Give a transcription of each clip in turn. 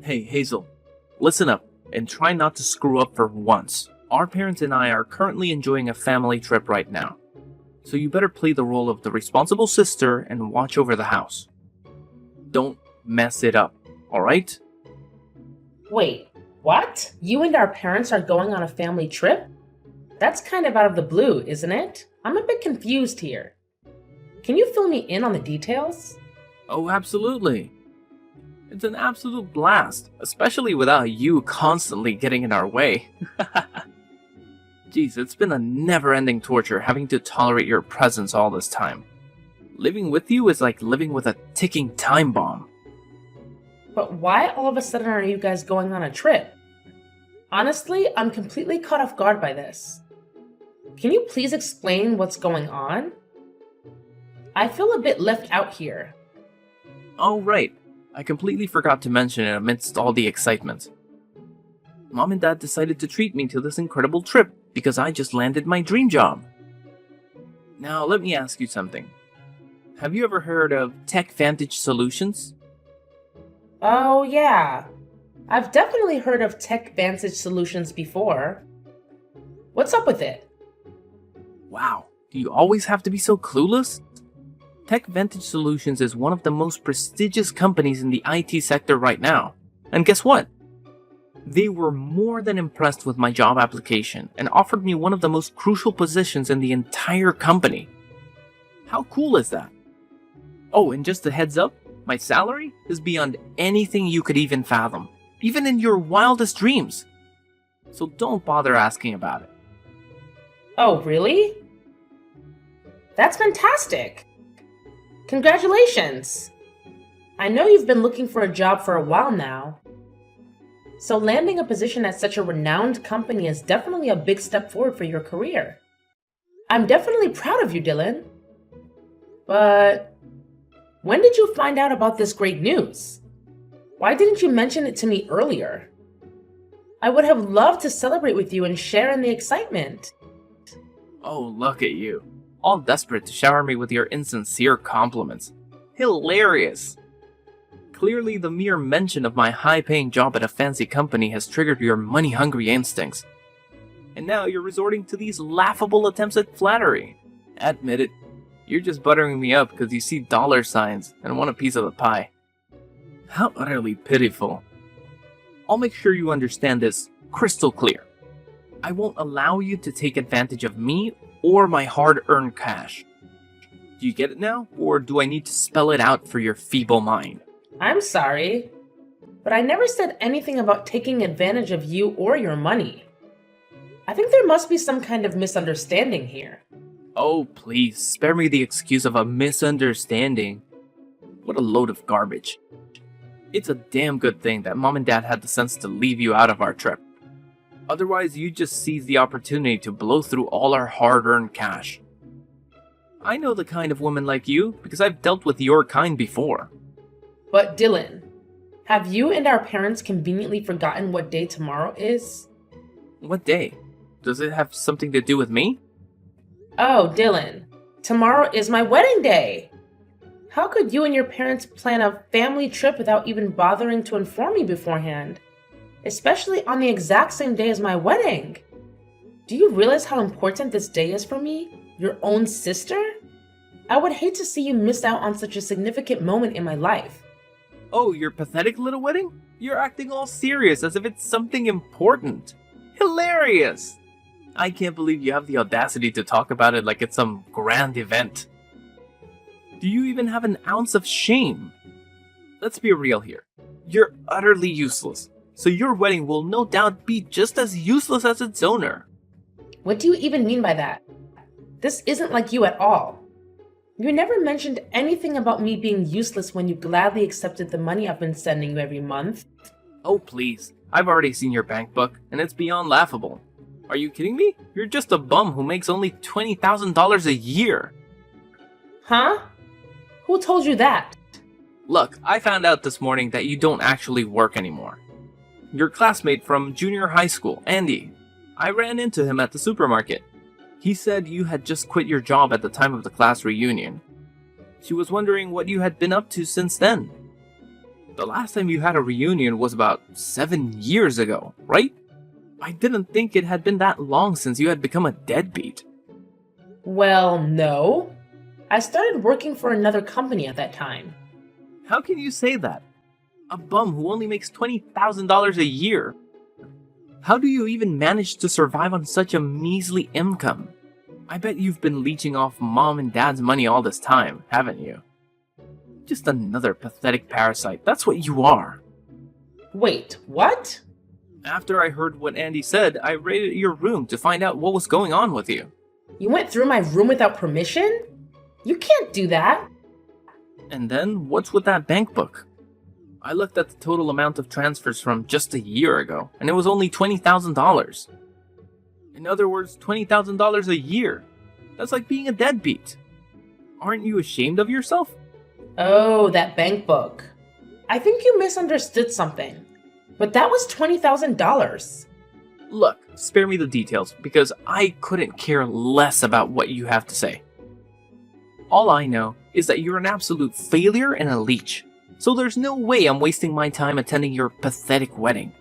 Hey, Hazel, listen up and try not to screw up for once. Our parents and I are currently enjoying a family trip right now, so you better play the role of the responsible sister and watch over the house. Don't mess it up, alright? Wait, what? You and our parents are going on a family trip? That's kind of out of the blue, isn't it? I'm a bit confused here. Can you fill me in on the details? Oh, absolutely. It's an absolute blast, especially without you constantly getting in our way. Jeez, it's been a never-ending torture having to tolerate your presence all this time. Living with you is like living with a ticking time bomb. But why all of a sudden are you guys going on a trip? Honestly, I'm completely caught off guard by this. Can you please explain what's going on? I feel a bit left out here. Oh, right. I completely forgot to mention it amidst all the excitement. Mom and Dad decided to treat me to this incredible trip because I just landed my dream job. Now, let me ask you something. Have you ever heard of TechVantage Solutions? Oh, yeah. I've definitely heard of TechVantage Solutions before. What's up with it? Wow, do you always have to be so clueless? TechVantage Solutions is one of the most prestigious companies in the IT sector right now. And guess what? They were more than impressed with my job application and offered me one of the most crucial positions in the entire company. How cool is that? Oh, and just a heads up, my salary is beyond anything you could even fathom, even in your wildest dreams. So don't bother asking about it. Oh, really? That's fantastic! Congratulations! I know you've been looking for a job for a while now. So landing a position at such a renowned company is definitely a big step forward for your career. I'm definitely proud of you, Dylan. But when did you find out about this great news? Why didn't you mention it to me earlier? I would have loved to celebrate with you and share in the excitement. Oh, look at you. All desperate to shower me with your insincere compliments. Hilarious! Clearly, the mere mention of my high-paying job at a fancy company has triggered your money-hungry instincts. And now you're resorting to these laughable attempts at flattery. Admit it, you're just buttering me up because you see dollar signs and want a piece of the pie. How utterly pitiful. I'll make sure you understand this crystal clear. I won't allow you to take advantage of me or my hard-earned cash. Do you get it now, or do I need to spell it out for your feeble mind? I'm sorry, but I never said anything about taking advantage of you or your money. I think there must be some kind of misunderstanding here. Oh, please, spare me the excuse of a misunderstanding. What a load of garbage. It's a damn good thing that Mom and Dad had the sense to leave you out of our trip. Otherwise, you'd just seize the opportunity to blow through all our hard-earned cash. I know the kind of woman like you because I've dealt with your kind before. But Dylan, have you and our parents conveniently forgotten what day tomorrow is? What day? Does it have something to do with me? Oh, Dylan, tomorrow is my wedding day! How could you and your parents plan a family trip without even bothering to inform me beforehand? Especially on the exact same day as my wedding! Do you realize how important this day is for me? Your own sister? I would hate to see you miss out on such a significant moment in my life. Oh, your pathetic little wedding? You're acting all serious as if it's something important. Hilarious! I can't believe you have the audacity to talk about it like it's some grand event. Do you even have an ounce of shame? Let's be real here. You're utterly useless, so your wedding will no doubt be just as useless as its owner. What do you even mean by that? This isn't like you at all. You never mentioned anything about me being useless when you gladly accepted the money I've been sending you every month. Oh please, I've already seen your bank book, and it's beyond laughable. Are you kidding me? You're just a bum who makes only $20,000 a year. Huh? Who told you that? Look, I found out this morning that you don't actually work anymore. Your classmate from junior high school, Andy. I ran into him at the supermarket. He said you had just quit your job at the time of the class reunion. She was wondering what you had been up to since then. The last time you had a reunion was about 7 years ago, right? I didn't think it had been that long since you had become a deadbeat. Well, no. I started working for another company at that time. How can you say that? A bum who only makes $20,000 a year. How do you even manage to survive on such a measly income? I bet you've been leeching off mom and dad's money all this time, haven't you? Just another pathetic parasite, that's what you are. Wait, what? After I heard what Andy said, I raided your room to find out what was going on with you. You went through my room without permission? You can't do that. And then, what's with that bank book? I looked at the total amount of transfers from just a year ago, and it was only $20,000. In other words, $20,000 a year. That's like being a deadbeat. Aren't you ashamed of yourself? Oh, that bank book. I think you misunderstood something. But that was $20,000. Look, spare me the details, because I couldn't care less about what you have to say. All I know is that you're an absolute failure and a leech, so there's no way I'm wasting my time attending your pathetic wedding.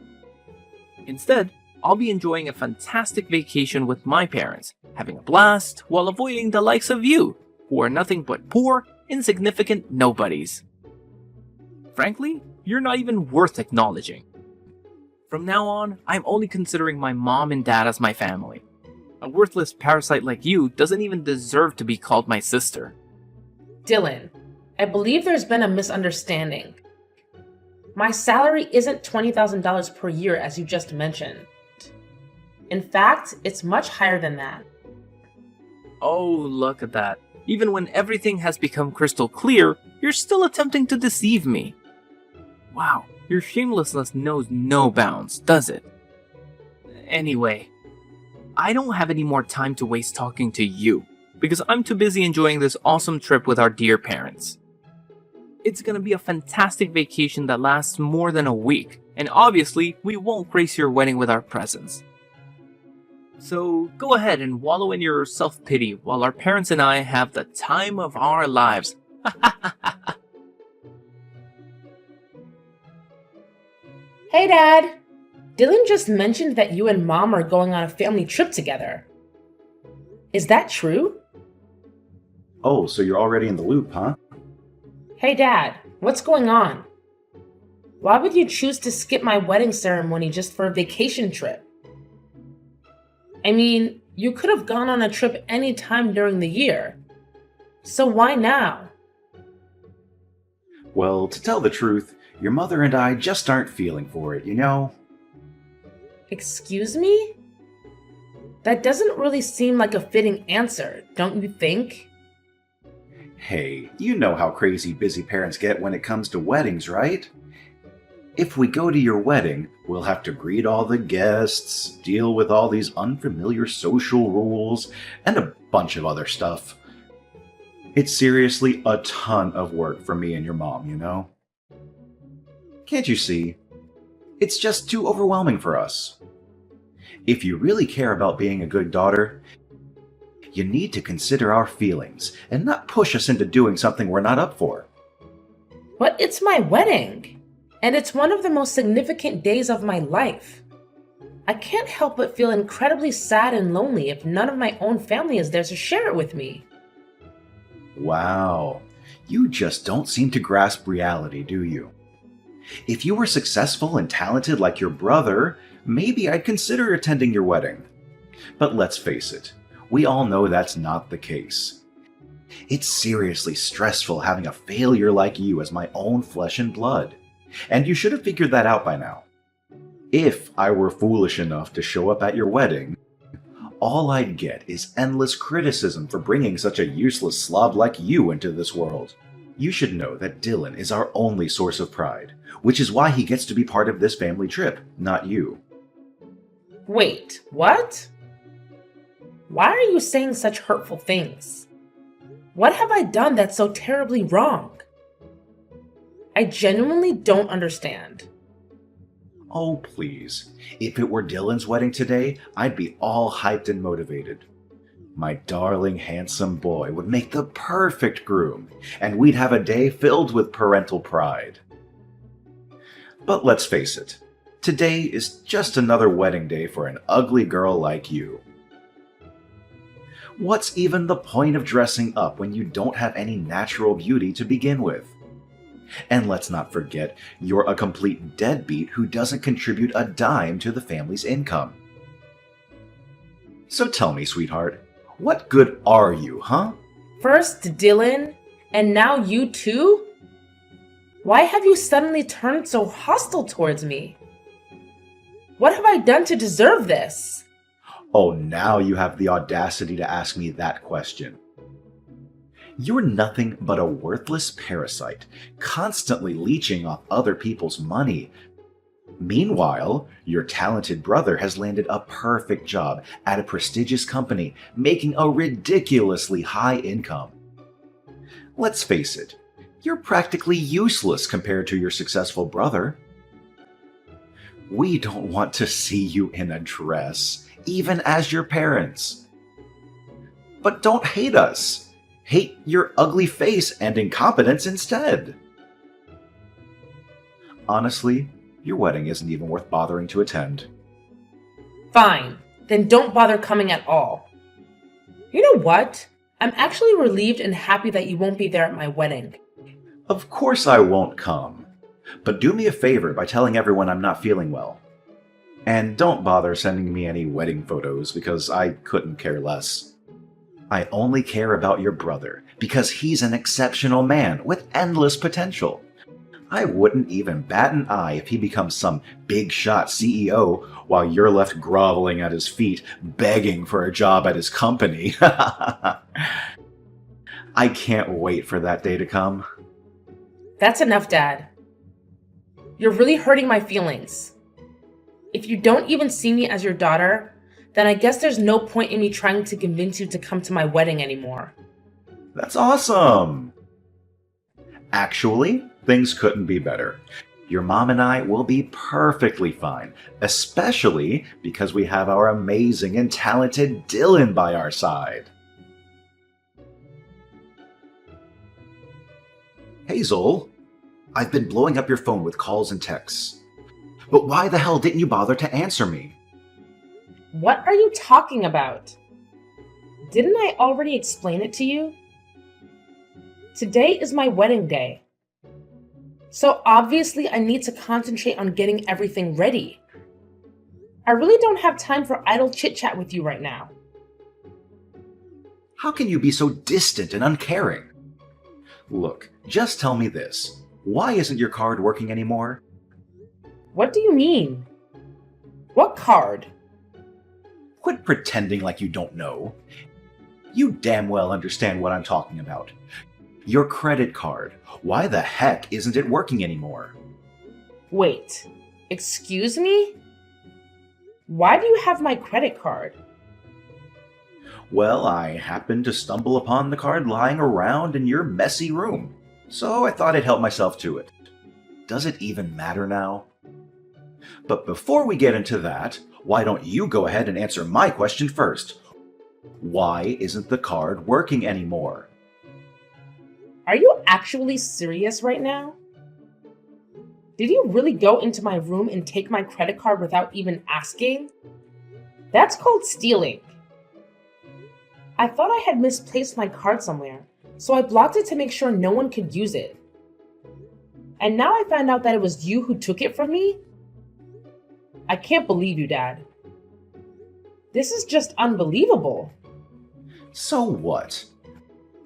Instead, I'll be enjoying a fantastic vacation with my parents, having a blast while avoiding the likes of you, who are nothing but poor, insignificant nobodies. Frankly, you're not even worth acknowledging. From now on, I'm only considering my mom and dad as my family. A worthless parasite like you doesn't even deserve to be called my sister. Dylan, I believe there's been a misunderstanding. My salary isn't $20,000 per year as you just mentioned. In fact, it's much higher than that. Oh, look at that. Even when everything has become crystal clear, you're still attempting to deceive me. Wow, your shamelessness knows no bounds, does it? Anyway, I don't have any more time to waste talking to you, because I'm too busy enjoying this awesome trip with our dear parents. It's gonna be a fantastic vacation that lasts more than a week, and obviously, we won't grace your wedding with our presence. So go ahead and wallow in your self-pity while our parents and I have the time of our lives. Hey, Dad! Dylan just mentioned that you and Mom are going on a family trip together. Is that true? Oh, so you're already in the loop, huh? Hey, Dad, what's going on? Why would you choose to skip my wedding ceremony just for a vacation trip? I mean, you could have gone on a trip any time during the year. So why now? Well, to tell the truth, your mother and I just aren't feeling for it, you know? Excuse me? That doesn't really seem like a fitting answer, don't you think? Hey, you know how crazy busy parents get when it comes to weddings, right? If we go to your wedding, we'll have to greet all the guests, deal with all these unfamiliar social rules, and a bunch of other stuff. It's seriously a ton of work for me and your mom, you know? Can't you see? It's just too overwhelming for us. If you really care about being a good daughter, you need to consider our feelings and not push us into doing something we're not up for. But it's my wedding, and it's one of the most significant days of my life. I can't help but feel incredibly sad and lonely if none of my own family is there to share it with me. Wow, you just don't seem to grasp reality, do you? If you were successful and talented like your brother, maybe I'd consider attending your wedding. But let's face it, we all know that's not the case. It's seriously stressful having a failure like you as my own flesh and blood, and you should have figured that out by now. If I were foolish enough to show up at your wedding, all I'd get is endless criticism for bringing such a useless slob like you into this world. You should know that Dylan is our only source of pride, which is why he gets to be part of this family trip, not you. Wait, what? Why are you saying such hurtful things? What have I done that's so terribly wrong? I genuinely don't understand. Oh, please. If it were Dylan's wedding today, I'd be all hyped and motivated. My darling, handsome boy would make the perfect groom, and we'd have a day filled with parental pride. But let's face it, today is just another wedding day for an ugly girl like you. What's even the point of dressing up when you don't have any natural beauty to begin with? And let's not forget, you're a complete deadbeat who doesn't contribute a dime to the family's income. So tell me, sweetheart, what good are you, huh? First Dylan, and now you too? Why have you suddenly turned so hostile towards me? What have I done to deserve this? Oh, now you have the audacity to ask me that question. You're nothing but a worthless parasite, constantly leeching off other people's money. Meanwhile, your talented brother has landed a perfect job at a prestigious company, making a ridiculously high income. Let's face it, you're practically useless compared to your successful brother. We don't want to see you in a dress, even as your parents. But don't hate us. Hate your ugly face and incompetence instead. Honestly, your wedding isn't even worth bothering to attend. Fine, then don't bother coming at all. You know what? I'm actually relieved and happy that you won't be there at my wedding. Of course I won't come. But do me a favor by telling everyone I'm not feeling well. And don't bother sending me any wedding photos because I couldn't care less. I only care about your brother because he's an exceptional man with endless potential. I wouldn't even bat an eye if he becomes some big shot CEO while you're left groveling at his feet, begging for a job at his company. I can't wait for that day to come. That's enough, Dad. You're really hurting my feelings. If you don't even see me as your daughter, then I guess there's no point in me trying to convince you to come to my wedding anymore. That's awesome! Actually, things couldn't be better. Your mom and I will be perfectly fine, especially because we have our amazing and talented Dylan by our side. Hazel, I've been blowing up your phone with calls and texts. But why the hell didn't you bother to answer me? What are you talking about? Didn't I already explain it to you? Today is my wedding day. So obviously I need to concentrate on getting everything ready. I really don't have time for idle chit-chat with you right now. How can you be so distant and uncaring? Look, just tell me this. Why isn't your card working anymore? What do you mean? What card? Quit pretending like you don't know. You damn well understand what I'm talking about. Your credit card. Why the heck isn't it working anymore? Wait, excuse me? Why do you have my credit card? Well, I happened to stumble upon the card lying around in your messy room, so I thought I'd help myself to it. Does it even matter now? But before we get into that, why don't you go ahead and answer my question first? Why isn't the card working anymore? Are you actually serious right now? Did you really go into my room and take my credit card without even asking? That's called stealing. I thought I had misplaced my card somewhere, so I blocked it to make sure no one could use it. And now I find out that it was you who took it from me? I can't believe you, Dad. This is just unbelievable. So what?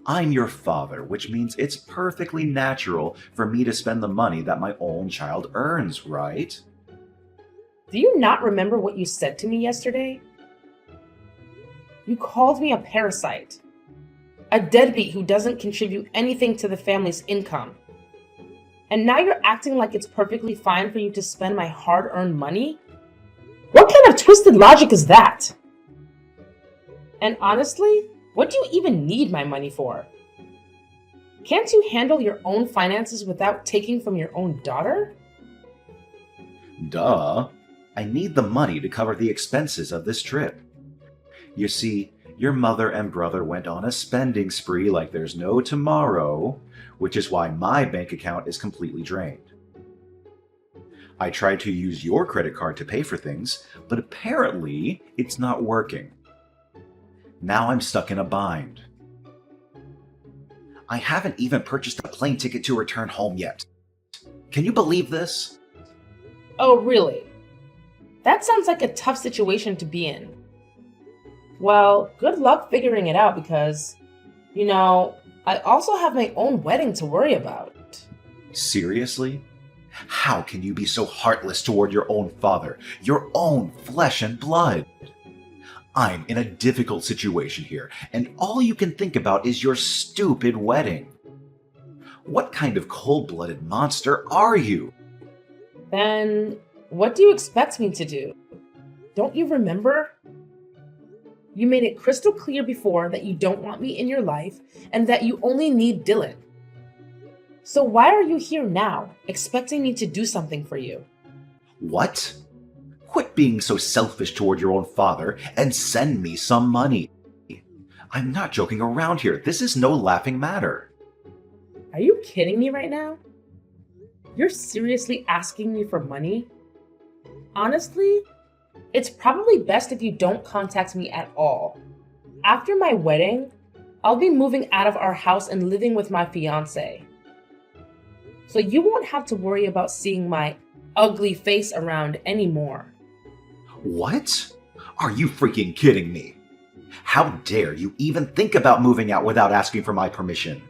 I'm your father, which means it's perfectly natural for me to spend the money that my own child earns, right? Do you not remember what you said to me yesterday? You called me a parasite, a deadbeat who doesn't contribute anything to the family's income. And now you're acting like it's perfectly fine for you to spend my hard-earned money? What kind of twisted logic is that? And honestly, what do you even need my money for? Can't you handle your own finances without taking from your own daughter? Duh. I need the money to cover the expenses of this trip. You see, your mother and brother went on a spending spree like there's no tomorrow, which is why my bank account is completely drained. I tried to use your credit card to pay for things, but apparently it's not working. Now I'm stuck in a bind. I haven't even purchased a plane ticket to return home yet. Can you believe this? Oh, really? That sounds like a tough situation to be in. Well, good luck figuring it out because, I also have my own wedding to worry about. Seriously? How can you be so heartless toward your own father, your own flesh and blood? I'm in a difficult situation here, and all you can think about is your stupid wedding. What kind of cold-blooded monster are you? Then, what do you expect me to do? Don't you remember? You made it crystal clear before that you don't want me in your life and that you only need Dylan. So why are you here now, expecting me to do something for you? What? Quit being so selfish toward your own father and send me some money. I'm not joking around here. This is no laughing matter. Are you kidding me right now? You're seriously asking me for money? Honestly, it's probably best if you don't contact me at all. After my wedding, I'll be moving out of our house and living with my fiancé. So you won't have to worry about seeing my ugly face around anymore. What? Are you freaking kidding me? How dare you even think about moving out without asking for my permission?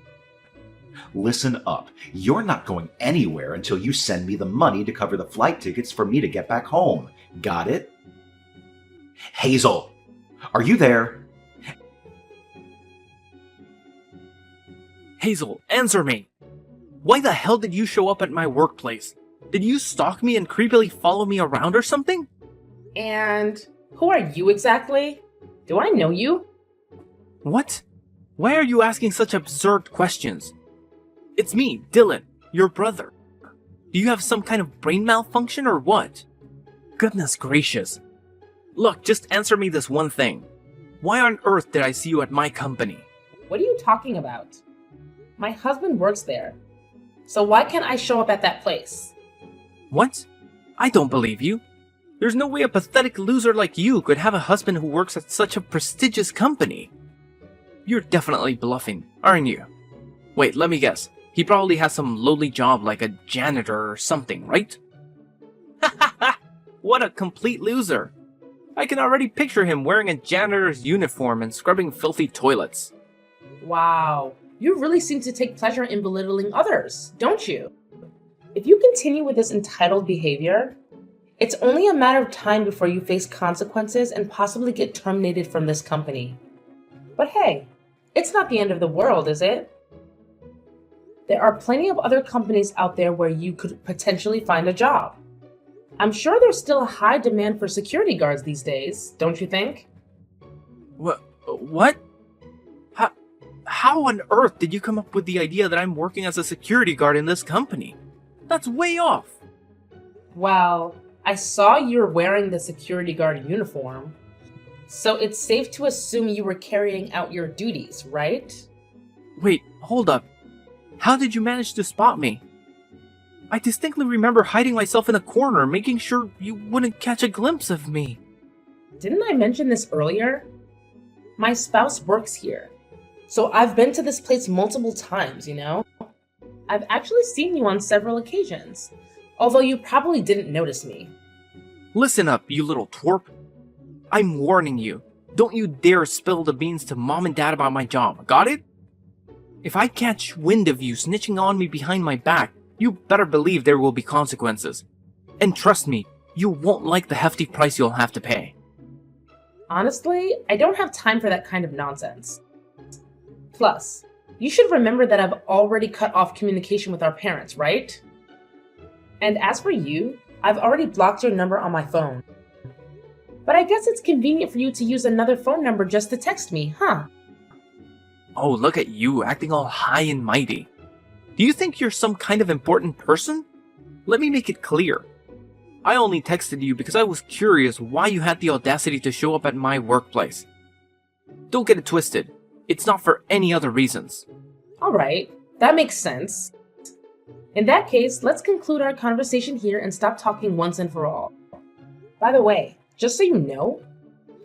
Listen up. You're not going anywhere until you send me the money to cover the flight tickets for me to get back home. Got it? Hazel, are you there? Hazel, answer me! Why the hell did you show up at my workplace? Did you stalk me and creepily follow me around or something? And who are you exactly? Do I know you? What? Why are you asking such absurd questions? It's me, Dylan, your brother. Do you have some kind of brain malfunction or what? Goodness gracious. Look, just answer me this one thing. Why on earth did I see you at my company? What are you talking about? My husband works there. So why can't I show up at that place? What? I don't believe you. There's no way a pathetic loser like you could have a husband who works at such a prestigious company. You're definitely bluffing, aren't you? Wait, let me guess. He probably has some lowly job like a janitor or something, right? What a complete loser. I can already picture him wearing a janitor's uniform and scrubbing filthy toilets. Wow, you really seem to take pleasure in belittling others, don't you? If you continue with this entitled behavior, it's only a matter of time before you face consequences and possibly get terminated from this company. But hey, it's not the end of the world, is it? There are plenty of other companies out there where you could potentially find a job. I'm sure there's still a high demand for security guards these days, don't you think? What? How on earth did you come up with the idea that I'm working as a security guard in this company? That's way off. Well, I saw you're wearing the security guard uniform, so it's safe to assume you were carrying out your duties, right? Wait, hold up. How did you manage to spot me? I distinctly remember hiding myself in a corner, making sure you wouldn't catch a glimpse of me. Didn't I mention this earlier? My spouse works here, so I've been to this place multiple times, I've actually seen you on several occasions, although you probably didn't notice me. Listen up, you little twerp. I'm warning you. Don't you dare spill the beans to mom and dad about my job, got it? If I catch wind of you snitching on me behind my back, you better believe there will be consequences. And trust me, you won't like the hefty price you'll have to pay. Honestly, I don't have time for that kind of nonsense. Plus, you should remember that I've already cut off communication with our parents, right? And as for you, I've already blocked your number on my phone. But I guess it's convenient for you to use another phone number just to text me, huh? Oh, look at you, acting all high and mighty. Do you think you're some kind of important person? Let me make it clear. I only texted you because I was curious why you had the audacity to show up at my workplace. Don't get it twisted. It's not for any other reasons. Alright, that makes sense. In that case, let's conclude our conversation here and stop talking once and for all. By the way, just so you know,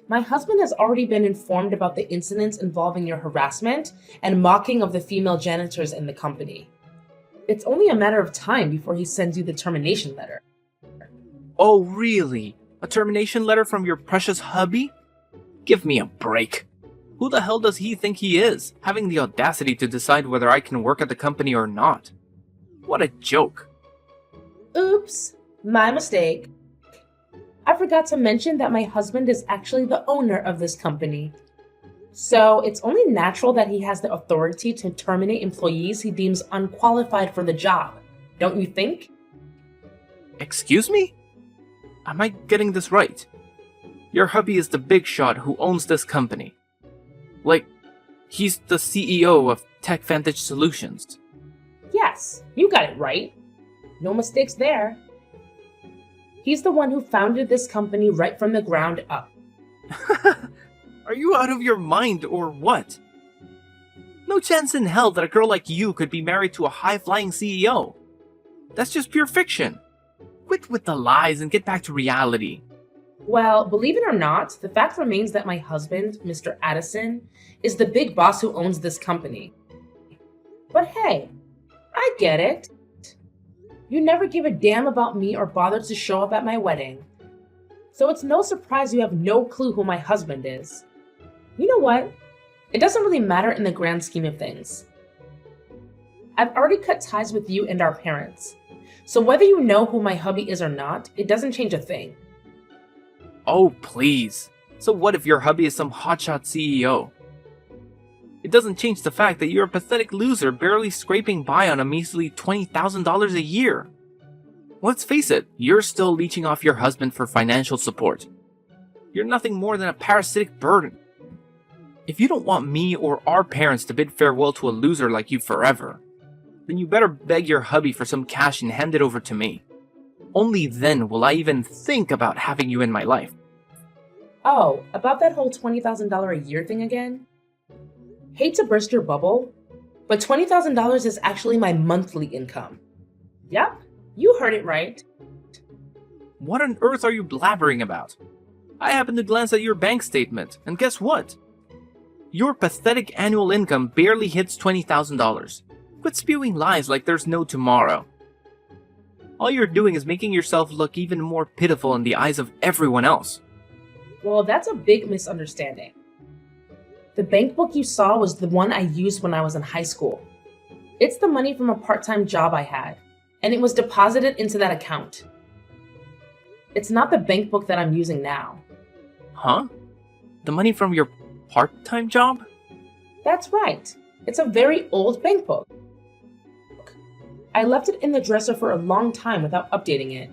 my husband has already been informed about the incidents involving your harassment and mocking of the female janitors in the company. It's only a matter of time before he sends you the termination letter. Oh, really? A termination letter from your precious hubby? Give me a break. Who the hell does he think he is, having the audacity to decide whether I can work at the company or not? What a joke. Oops, my mistake. I forgot to mention that my husband is actually the owner of this company. So it's only natural that he has the authority to terminate employees he deems unqualified for the job, don't you think? Excuse me? Am I getting this right? Your hubby is the big shot who owns this company. Like, he's the CEO of TechVantage Solutions. Yes, you got it right. No mistakes there. He's the one who founded this company right from the ground up. Are you out of your mind or what? No chance in hell that a girl like you could be married to a high-flying CEO. That's just pure fiction. Quit with the lies and get back to reality. Well, believe it or not, the fact remains that my husband, Mr. Addison, is the big boss who owns this company. But hey, I get it. You never give a damn about me or bother to show up at my wedding. So it's no surprise you have no clue who my husband is. You know what? It doesn't really matter in the grand scheme of things. I've already cut ties with you and our parents. So whether you know who my hubby is or not, it doesn't change a thing. Oh, please. So what if your hubby is some hotshot CEO? It doesn't change the fact that you're a pathetic loser barely scraping by on a measly $20,000 a year. Let's face it, you're still leeching off your husband for financial support. You're nothing more than a parasitic burden. If you don't want me or our parents to bid farewell to a loser like you forever, then you better beg your hubby for some cash and hand it over to me. Only then will I even think about having you in my life. Oh, about that whole $20,000 a year thing again? Hate to burst your bubble, but $20,000 is actually my monthly income. Yep, you heard it right. What on earth are you blabbering about? I happened to glance at your bank statement, and guess what? Your pathetic annual income barely hits $20,000. Quit spewing lies like there's no tomorrow. All you're doing is making yourself look even more pitiful in the eyes of everyone else. Well, that's a big misunderstanding. The bank book you saw was the one I used when I was in high school. It's the money from a part-time job I had, and it was deposited into that account. It's not the bank book that I'm using now. Huh? The money from your part-time job? That's right. It's a very old bank book. I left it in the dresser for a long time without updating it.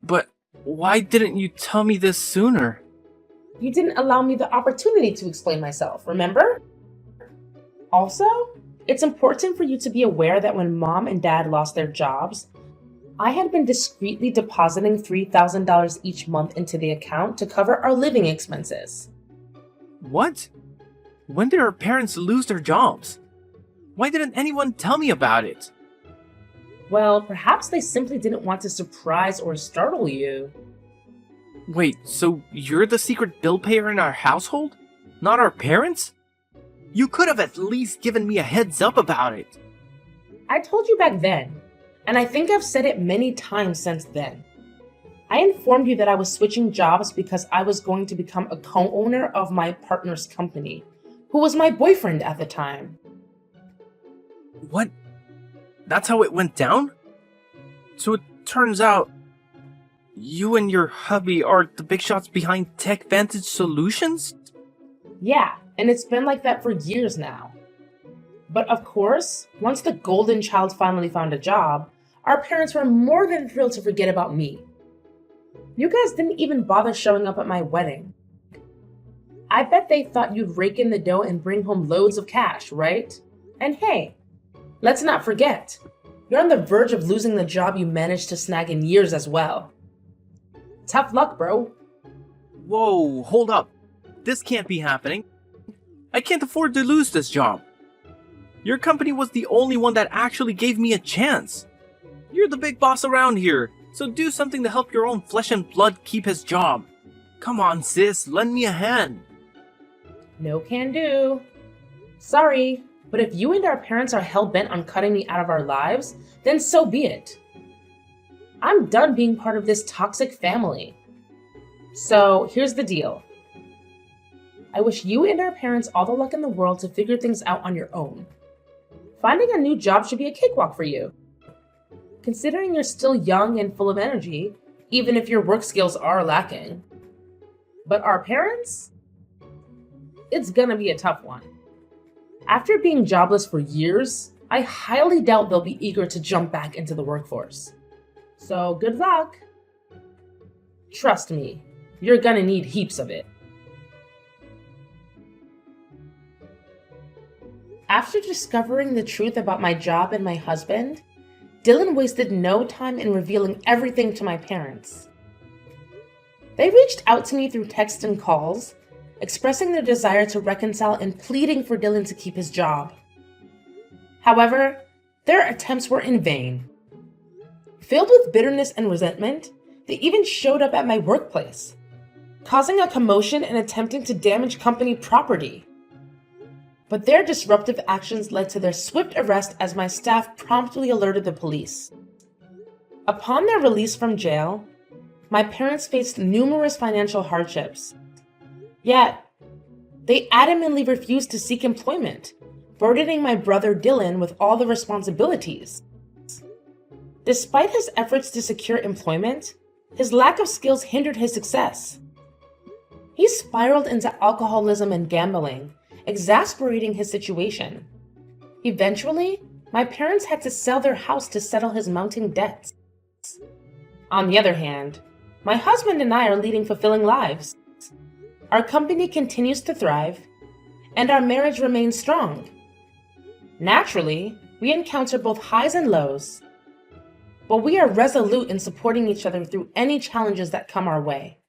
But why didn't you tell me this sooner? You didn't allow me the opportunity to explain myself, remember? Also, it's important for you to be aware that when Mom and Dad lost their jobs, I had been discreetly depositing $3,000 each month into the account to cover our living expenses. What? When did our parents lose their jobs? Why didn't anyone tell me about it? Well, perhaps they simply didn't want to surprise or startle you. Wait, so you're the secret bill payer in our household? Not our parents? You could have at least given me a heads up about it. I told you back then, and I think I've said it many times since then. I informed you that I was switching jobs because I was going to become a co-owner of my partner's company, who was my boyfriend at the time. What? That's how it went down? So it turns out you and your hubby are the big shots behind TechVantage Solutions? Yeah, and it's been like that for years now. But of course, once the golden child finally found a job, our parents were more than thrilled to forget about me. You guys didn't even bother showing up at my wedding. I bet they thought you'd rake in the dough and bring home loads of cash, right? And hey, let's not forget, you're on the verge of losing the job you managed to snag in years as well. Tough luck, bro. Whoa, hold up. This can't be happening. I can't afford to lose this job. Your company was the only one that actually gave me a chance. You're the big boss around here, so do something to help your own flesh and blood keep his job. Come on, sis, lend me a hand. No can do. Sorry, but if you and our parents are hell-bent on cutting me out of our lives, then so be it. I'm done being part of this toxic family. So here's the deal. I wish you and our parents all the luck in the world to figure things out on your own. Finding a new job should be a cakewalk for you. Considering you're still young and full of energy, even if your work skills are lacking. But our parents? It's gonna be a tough one. After being jobless for years, I highly doubt they'll be eager to jump back into the workforce. So good luck. Trust me, you're gonna need heaps of it. After discovering the truth about my job and my husband, Dylan wasted no time in revealing everything to my parents. They reached out to me through text and calls, expressing their desire to reconcile and pleading for Dylan to keep his job. However, their attempts were in vain. Filled with bitterness and resentment, they even showed up at my workplace, causing a commotion and attempting to damage company property. But their disruptive actions led to their swift arrest as my staff promptly alerted the police. Upon their release from jail, my parents faced numerous financial hardships. Yet, they adamantly refused to seek employment, burdening my brother Dylan with all the responsibilities. Despite his efforts to secure employment, his lack of skills hindered his success. He spiraled into alcoholism and gambling, exasperating his situation. Eventually, my parents had to sell their house to settle his mounting debts. On the other hand, my husband and I are leading fulfilling lives. Our company continues to thrive, and our marriage remains strong. Naturally, we encounter both highs and lows, but we are resolute in supporting each other through any challenges that come our way.